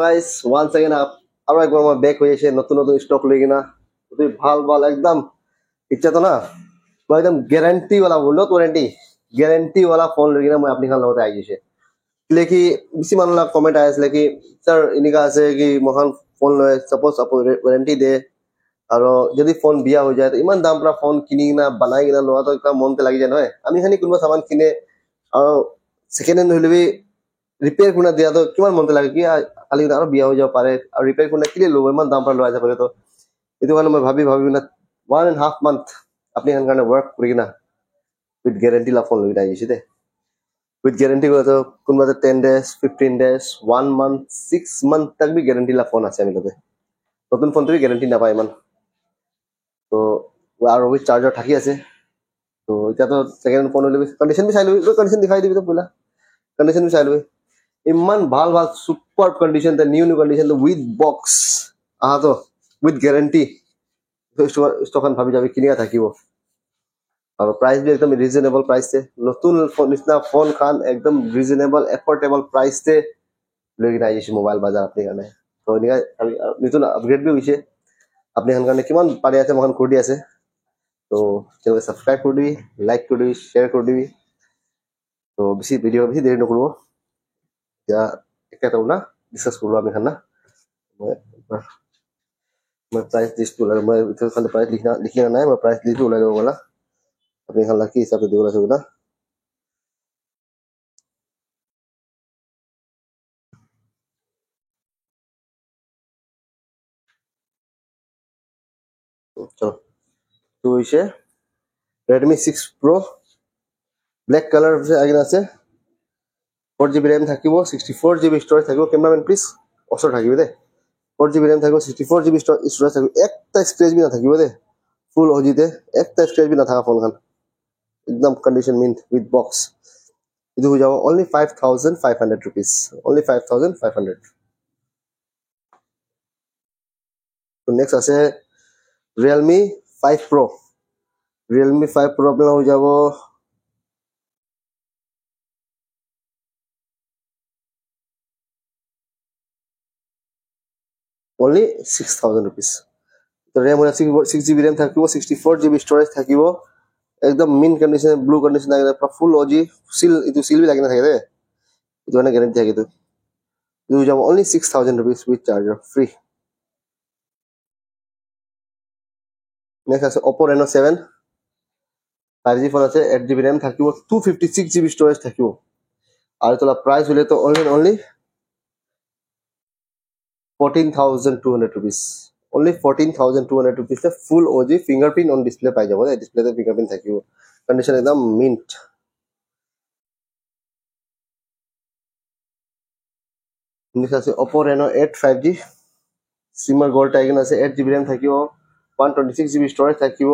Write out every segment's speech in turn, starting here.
Guys once again আৰু একবাৰ মই বেক হৈ আছে নতুন নতুন ষ্টক লৈ কিনা তুমি ভাল একদম ইচ্ছা তো না মই একদম গ্যারান্টি वाला बोलो গ্যারান্টি वाला फोन লৈ কিনা মই আপুনি খান লগতে আহি গৈছে লেকি বেছি মানুহ কমেন্ট আইছিলে কি স্যার ইনিকা আছে কি মহান ফোন লৈ সাপোজ আপু ওয়ারেন্টি দে আৰু যদি ফোন বিয়া হৈ যায় তো ইমান দাম পৰা ফোন কিনি কিনা বনাই কিনা লোৱা তো একটা মনতে লাগি যায় নহয় আমি খানি কোনোবা সামান কিনে আৰু সেকেন্ড হ্যান্ড হইলে रिपेयर कुना दिया तो किमान मनते लागे कि खाली आरो बिया हो जाव पारे और रिपेयर कुना के लिए लो इमान दाम पर लोआ जा पारे तो इतो कारण मैं भाबी ना 1.5 मंथ अपनी हन करने वर्क करी ना विथ गारंटी ला फोन लगी दाई छिते विथ गारंटी को तो कुनबा 10 days 15 days 1 month 6 month तक भी गारंटी ला फोन আছে আমি লগে নতুন ফোন তো গাरंटी না পায় মান তো আর ওই চার্জার থাকি আছে তো এটা তো সেকেন্ড ফোন হলে कंडीशन भी চাই লবি कंडीशन दिखाई দিবি তো পুরা कंडीशन भी চাই লবি इमान ভাল super condition the new condition the with box तो विथ गारंटी तो स्टोकन भाबी जाबी किनिया থাকিব और प्राइस भी एकदम रिजनेबल प्राइस से नतुन फोन इतना फोन खान एकदम रिजनेबल अफोर्डेबल प्राइस से लेकिन आई जे मोबाइल बाजार अपने কাৰণে तो निका नतुन अपग्रेड भी होइছে अपने কাৰণে কিমান পাৰি আছে মখন কৰি আছে तो चैनल सब्सक्राइब কৰি দিবি লাইক কৰি দিবি शेयर কৰি দিবি तो বেছি ভিডিও বেছি দেৰি নকৰিব या एक तो ना डिस्कस करूँ आप खाना मैं प्राइस लिस्ट तो लगा मैं इधर खाली प्राइस लिखना नहीं मैं प्राइस लिस्ट तो लगा वाला अपने खाना की हिसाब से देवला से ना चलो तो इसे Redmi 6 Pro ब्लैक कलर से आगे ना से 4GB RAM থাকিব 64GB স্টোরেজ থাকিব ক্যামেরাম্যান প্লিজ অসর থাকিব দে 4GB RAM থাকিব 64GB স্টোরেজ থাকিব একটা স্ক্র্যাচ भी না থাকিব দে ফুল ওজিতে একটা স্ক্র্যাচ भी না থাকা ফোন খান एकदम कंडीशन मिंट विथ बॉक्स ಇದು हो जाओ only 5500 rupees only 5500 तो नेक्स्ट আছে Realme 5 Pro Realme 5 Pro আপনারা हो जाओ only 6000 rupees तो RAM होना 6GB RAM থাকিব 64GB স্টোরেজ থাকিব एकदम मिन कंडीशन ब्लू कंडीशन आगे पूरा फुल ओजी सील इतो सील भी लागिना থাকে দে इतो ना गारंटी থাকে तो इतो যাব only 6000 rupees with charger free next আছে Oppo Reno 7 5G फोन আছে 8GB RAM থাকিব 256GB স্টোরেজ থাকিব আর তোলা প্রাইস হলে তো only 14200 rupees only 14200 rupees the full OG fingerprint on display পাই যাব ডিসপ্লেতে fingerprint থাকিব कंडीशन एकदम mint নেক্সট আছে Oppo Reno 8 5G সিমার গোল্ড আইকন আছে 8GB RAM থাকিব 126GB স্টোরেজ থাকিব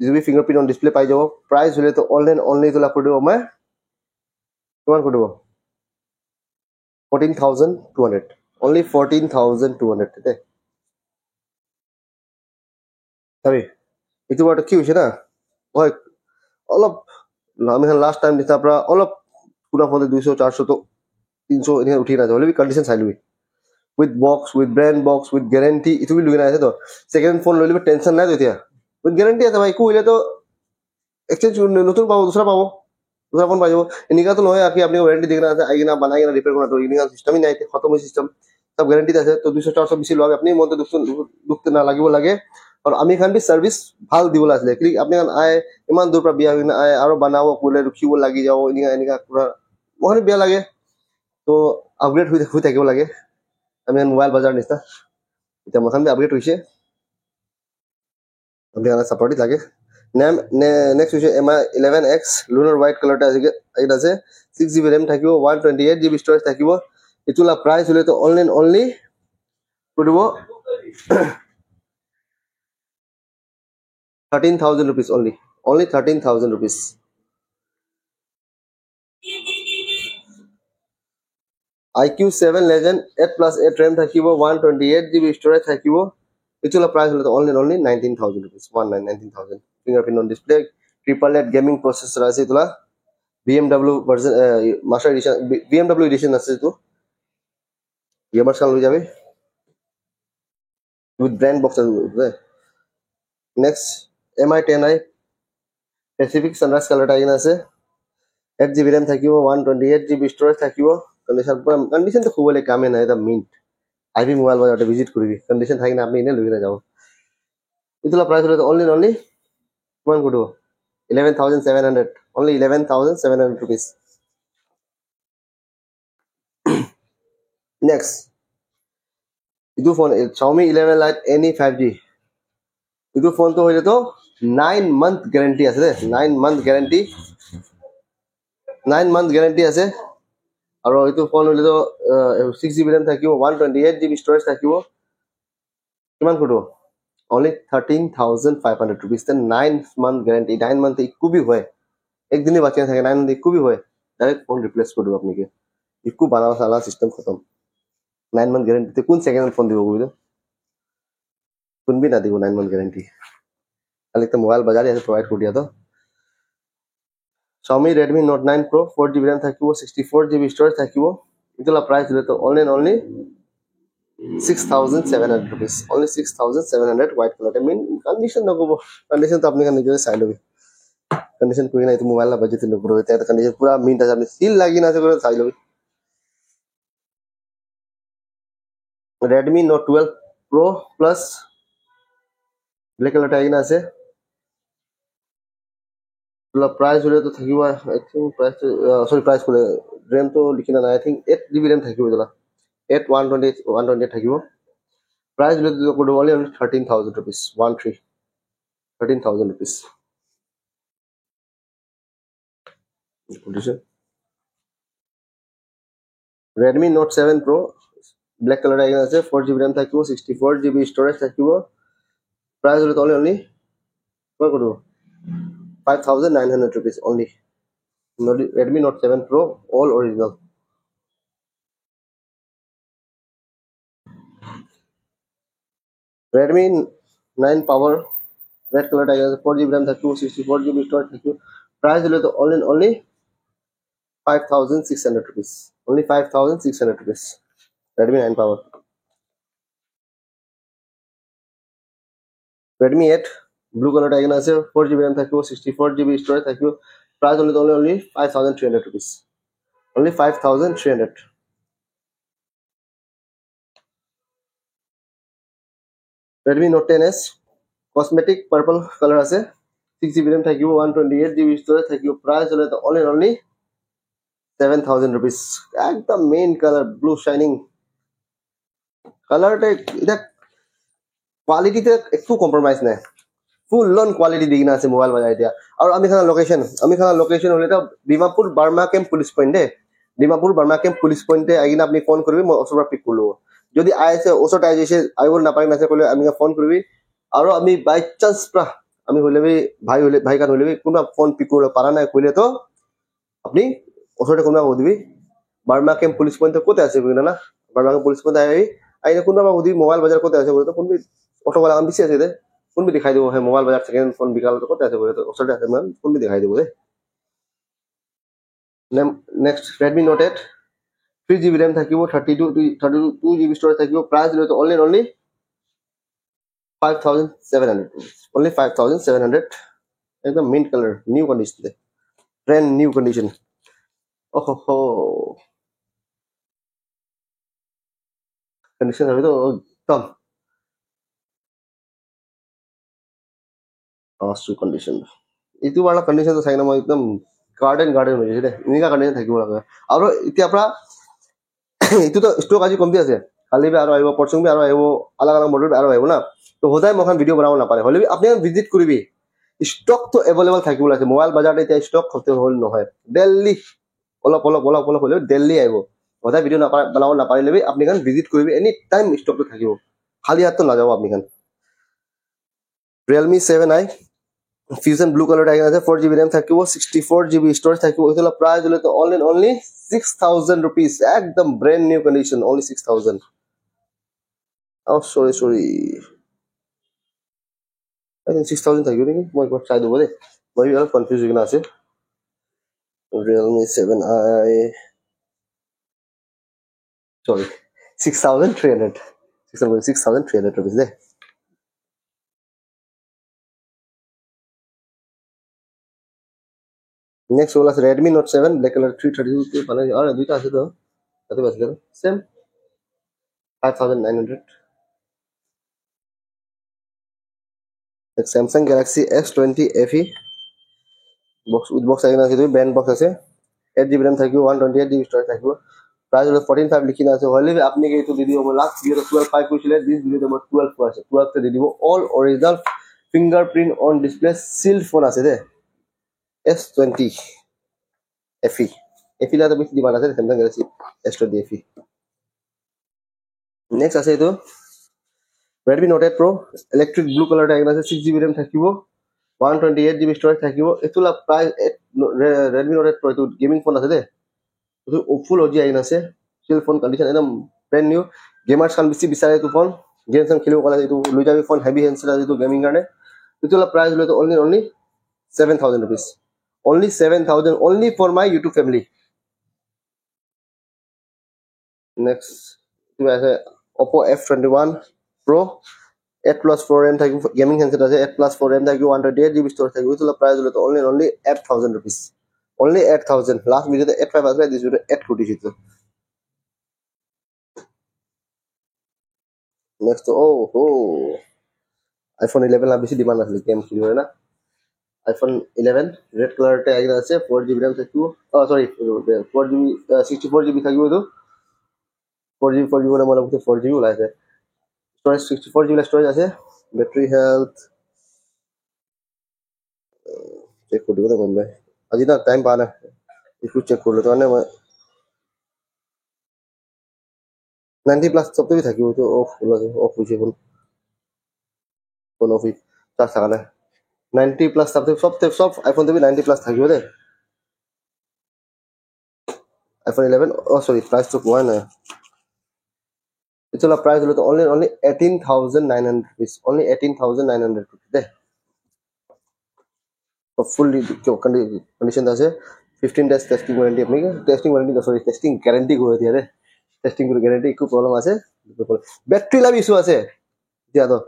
জিবি fingerprint on display পাই যাব প্রাইস হলে তো only তোলা পড়িব মই কিমান পড়িব 14200 only 14200 তে তবে itu বাট কি হইছে না ওই অলপ আমি লাস্ট টাইম দিতা পৰা অলপ পুরা ফোনে 200 400 তো 300 এনে উঠি না হলে বি কন্ডিশন চাইলবি with box with brand box with guarantee itu भी लुगिना আছে তো সেকেন্ড ফোন লইলে টেনশন নাই তো এতিয়া with guarantee আছে ভাই কইলে তো এক্সচেঞ্জ নতুন পাবো दूसरा फोन पाइबो इनिका तो নহয় आके আপনি वारंटी देखना আছে आइना बनाइना रिपेयर करना तो इनिका सिस्टम ही नहीं खत्म हुई सिस्टम सब गारंटी আছে तो 200 400 বেশি লগে আপনি মনতে দুখতে না লাগিব লাগে और আমি খান भी सर्विस ভাল দিবলা আছে ক্লিক আপনি খান আই ইমান দূৰ পৰা বিয়া হৈ আই আৰু বানাবো কইলে ৰখিব লাগি যাও ইনিকা পুরা মহনে বিয়া লাগে তো আপগ্রেড হৈ থাকিব লাগে আমি মোবাইল বাজাৰ নিস্তা এটা মখান भी আপগ্রেড হইছে আপনি খান সাপোর্ট লাগে नेक्स्ट होइছে MI 11X লুনার হোয়াইট কালারটা আছে এটা আছে 6GB RAM থাকিব 128GB স্টোরেজ থাকিব ইতুলা প্রাইস হলে তো only পড়িব 13000 rupees only 13000 rupees IQ7 Legend 8+8 RAM থাকিব 128GB স্টোরেজ থাকিব ইতুলা প্রাইস হলে তো only 19000 rupees 19000 fingerprint on display triple LED gaming processor আছে ইতুলা BMW version master edition BMW edition আছে তো ইয়াৰবাডছ লৈ যাবি উইথ ব্ৰেণ্ড বক্স আছে next MI10i Pacific Sunrise colour আহি আছে 8GB RAM থাকিব 128GB ষ্টৰেজ থাকিব কণ্ডিশ্যনটো খুবলে কামে নাই এটা মিন্ট আইবি মোবাইল বজাৰতে ভিজিট কৰিবি কণ্ডিশ্যন থাকি না আপনি এনে লৈ যাব ইতলা প্ৰাইস হলে অনলি কিমান কৰিব 11,700 only 11,700 rupees next idu phone Xiaomi 11 Lite Any 5G idu phone to hoile to 9 month guarantee ase 9 month guarantee ase aro itu phone hoile to 6GB RAM thakibo 128GB storage thakibo kiman kodo only 13,500 rupees then 9 month guarantee 9 month ikku bhi hoy ek din bachi na thake 9 month ikku bhi hoy direct phone replace kodo apni ke ikku bana sala system khatam 9 month guarantee te kun second phone dibo builo kun bhi na dibo 9 month guarantee khali to mobile bazar aise provide kor diya to Xiaomi Redmi Note 9 Pro 4GB RAM thakibo 64GB storage thakibo itula price dile to only 6,700 rupees only 6,700 white color I mean condition no go condition to apni kan nijo sai lobi condition koi na itu mobile la budget no pro eta condition pura mint ase apni seal lagi na ase kore sai lobi Redmi Note 12 Pro Plus black color tag na ase la price hole to thakibo I think price sorry price kole RAM to likhina na I think 8GB RAM thakibo dala 128 thakibo price hole to kodo only 13,000 rupees 13,000 rupees condition Redmi Note 7 Pro black color tag na ase 4GB RAM thakibo 64GB storage thakibo price hole to only what kodo 5,900 rupees only Redmi Note 7 Pro all original Redmi 9 Power red color tag 4GB RAM 64GB storage price hole to only 5,600 rupees only 5,600 rupees Redmi 9 Power Redmi 8 blue color tag na ase 4GB RAM 64GB storage price hole to only 5,300 rupees only 5,300 Redmi Note 10s cosmetic purple color ase 6GB RAM 128GB storage price hole to only 7,000 rupees the main color blue shining color ta ita quality te ekku compromise nai full on quality digna ase mobile bazar dia aru ami khana location hole ta Dimapur Burma Camp police point de Dimapur Burma Camp police point te agina apni phone korbi moi osor pick korlo jodi aise osor ta jese aiwor na pari na se kole ami phone korbi aru ami by chance pra ami hole bhai kan hole kuna phone pick korlo para na kole to apni osor te kuna hodibi Burma Camp police point kote ase koi na Burma Camp police point aina kuna ba hodi mobile bazar kote ase kole to kun bi auto wala kan bisi ase de kun bi dikhai debo hai mobile bazar second phone bikal to kote ase kole to osor te ase man kun bi dikhai debo de next Redmi Note 8 3GB RAM thakibo 32GB storage thakibo price hole to only 5,700 only 5,700 ekdam mint color new condition de brand new condition oh ho condition habe to tom asu condition itu wala condition to sai na moi ekdam garden ho jese inika condition thakibo laga aro itia pra itu to stock aji komti ase kali be aro aibo porchung be aro aibo alag model be aro aibo na to hodai mokhan video banao na pare hole bi apni visit koribi stock to available thakibo lase mobile bazar te itia stock khote hol no hoy delhi olop hole delhi aibo hodai video na banao na parile bi apni kan visit koribi any time stock to thakibo khali hat to na jabo apni kan Realme 7i Fusion blue color tag ase 4GB RAM thakibo 64GB storage thakibo itula price hole to only 6,000 rupees ekdam brand new condition only 6,000 oh sorry I think 6,000 thakibo niki moi got sai dobo de moi all confused hoi na ase Realme 7i sorry 6,300 6,300 rupees de. Next was Redmi Note 7 black color 332 pane aur duita ase to tate basle same 5,900. Next Samsung Galaxy S20 FE box with box agina ase to band box ase 8GB RAM থাকিব 128GB storage থাকিব price হলো 14.5 লিখিনা আছে হলে আপনি কি তো দি দিব লাস্ট ভিডিও 12.5 কইছিলে দিস ভিডিও 12 আছে 12 তে দি দিব all original fingerprint on display sealed phone আছে দে S20 FE FE লা তো বেশি ডিমান্ড আছে Samsung Galaxy S20 FE next আছে এটো Redmi Note 8 Pro electric blue color agina আছে 6GB RAM থাকিব 128GB storage থাকিব এতুলা প্রাইস Redmi Note 8 Pro এটো গেমিং ফোন আছে দে तो full OG आइन আছে still phone condition एकदम brand new gamers kan bisi bisare to phone games kan khelibo kala itu lui jabi phone heavy handset আছে to gaming karone itu la price holo to only 7,000 rupees only 7,000 only for my YouTube family next tu ase Oppo F21 Pro 8 plus 4 RAM thaki gaming handset ase 8 plus 4 RAM thaki 128GB storage thaki itu la price holo to only 8,000 rupees only 8,000 last video 8,500 asle this video 8 koti chito next iPhone 11 la beshi demand asle game khelibo na iPhone 11 red color te agina ase 4GB RAM thakibo sorry 4GB 64GB thakibo to 4GB na mala 4GB ulai ase storage 64GB storage ase battery health check kori dibo na bombe aji na time pa na isu check korlo to ane 90 plus sabte bhi thakibo to off hoise phone off charge thakana 90 plus sabte sob iPhone te bhi 90 plus thakibo de iPhone 11 sorry price to one it's a price holo to only 18,900 rupees only 18,900 rupees de fully condition ase 15 days testing warranty apni testing warranty sorry testing guarantee kore diya de testing kore guarantee ekku problem ase battery life issue ase dia to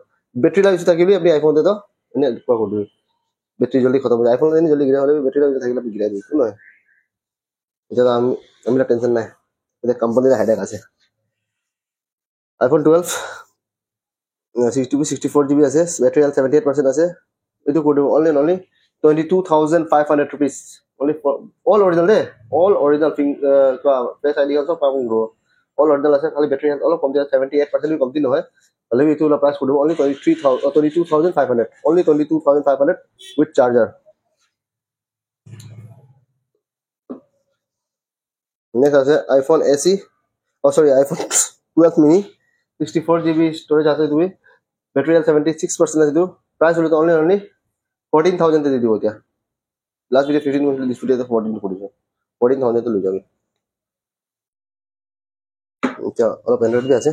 battery life issue thakile apni iPhone te to ene kwa kodu battery joldi khatam hoye iPhone ene joldi gira hole battery life thakile apni gira disu na eta amila tension nai eta company ra headache ase iPhone 12 64GB ase battery health 78% ase etu kodu only 22,500 rupees only for all original de all original thing face ID also pabun bro all original ase khali battery health all kom dia 78% bhi komti nohoy hole etu la price kodu only 22,500 only 22,500 with charger next ase iPhone SE sorry iPhone 12 mini 64GB storage ase tu battery health 76% ase tu price holo only 14,000 te di dibo tia last video 15 months this video 14 poriche 14,000 te lui jabe acha olo Android bhi ase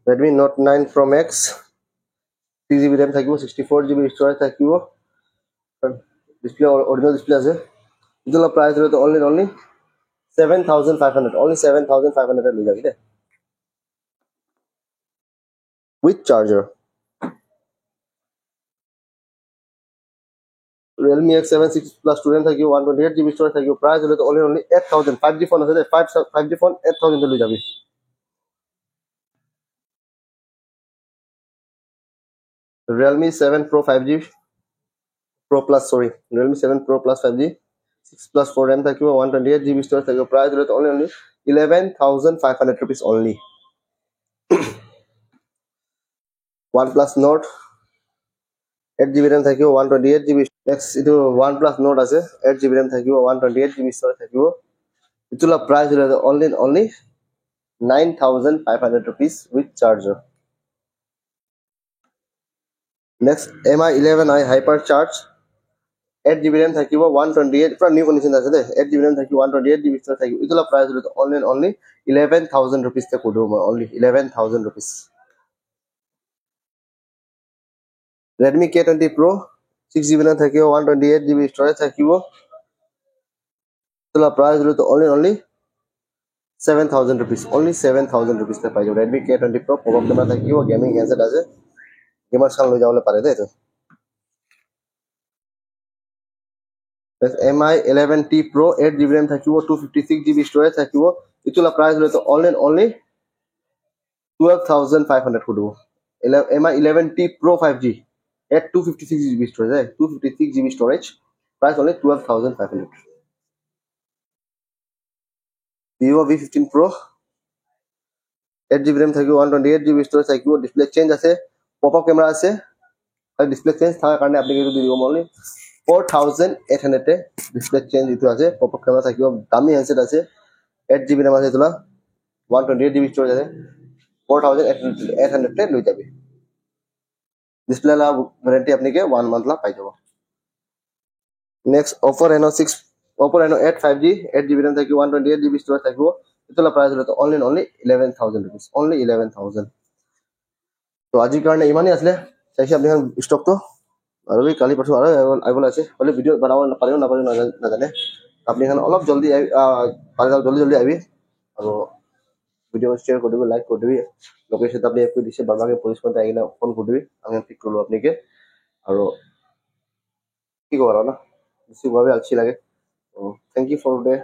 Redmi Note 9 Pro Max 3GB RAM thakibo 64GB storage thakibo display original display ase idola price holo to only 7,500 only 7,500 lui jabe de with charger Realme X7 6 plus 2 RAM thakibo 128GB storage thakibo price holo to only 8,000 5G phone ase 5G phone 8,000 te lui jabe Realme 7 Pro 5G Pro Plus sorry Realme 7 Pro Plus 5G 6 plus 4 RAM thakibo 128GB storage thakibo price holo to only 11,500 rupees only OnePlus Note 8GB RAM thakibo 128GB next itu OnePlus Note ase 8GB RAM thakibo 128GB storage thakibo itula price holo only 9,500 rupees with charger next MI 11i Hypercharge 8GB RAM thakibo 128 pura new condition ase de 8GB RAM thakibo 128GB storage thakibo itula price holo only 11,000 rupees te kodu only 11,000 rupees Redmi K20 Pro 6GB RAM thakibo 128GB storage thakibo itula price holo only 7,000 rupees. Only 7,000 rupees te paiju. Redmi K20 Pro pop-up camera thakibo, gaming handset ase. Gamers khan loi jabole pare eto. MI 11T Pro 8GB RAM thakibo, 256GB storage thakibo. Itula price hoile to only 12,500 kudibo. MI 11T Pro 5G at 256GB storage, 256GB storage. Price only 12,500. Vivo V15 Pro 8GB RAM thakibo, 128GB storage thakibo. Display change ase, pop-up camera ase. Display change thaka karone apni kitu dibo only 4,800 te display change itu ase. Pop-up camera thakibo, dummy handset ase. 8GB RAM ase itula, 128GB storage ase. 4,800 te loi jabi. Display la warranty apni ke 1 month la pai jabo. Next Oppo Reno 8 5G 8GB RAM thakibo, 128GB storage thakibo. Itula price hoile to only 11,000 rupees. Only 11,000. তো আজিৰ কাৰণে ইমানেই আছিলে চাইছে আপুনি ষ্টকটো আৰু কালি পাছো আৰু eyeball আছে বলে ভিডিও বনাব পাৰিও নাজানে আপুনি খান অলপ জলদি পাৰে জলদি আইবি আৰু ভিডিও শেয়াৰ কৰি দিব লাইক কৰি দিবি লোকেশন আপনি এপ দিছে বাবাকে পুলিশ কোনটা আইনা ফোন কৰি দিবি আমি ঠিক করব আপনাকে আৰু কি করা না বেশি ভাবে আলছি লাগে থ্যাংক ইউ ফর টুডে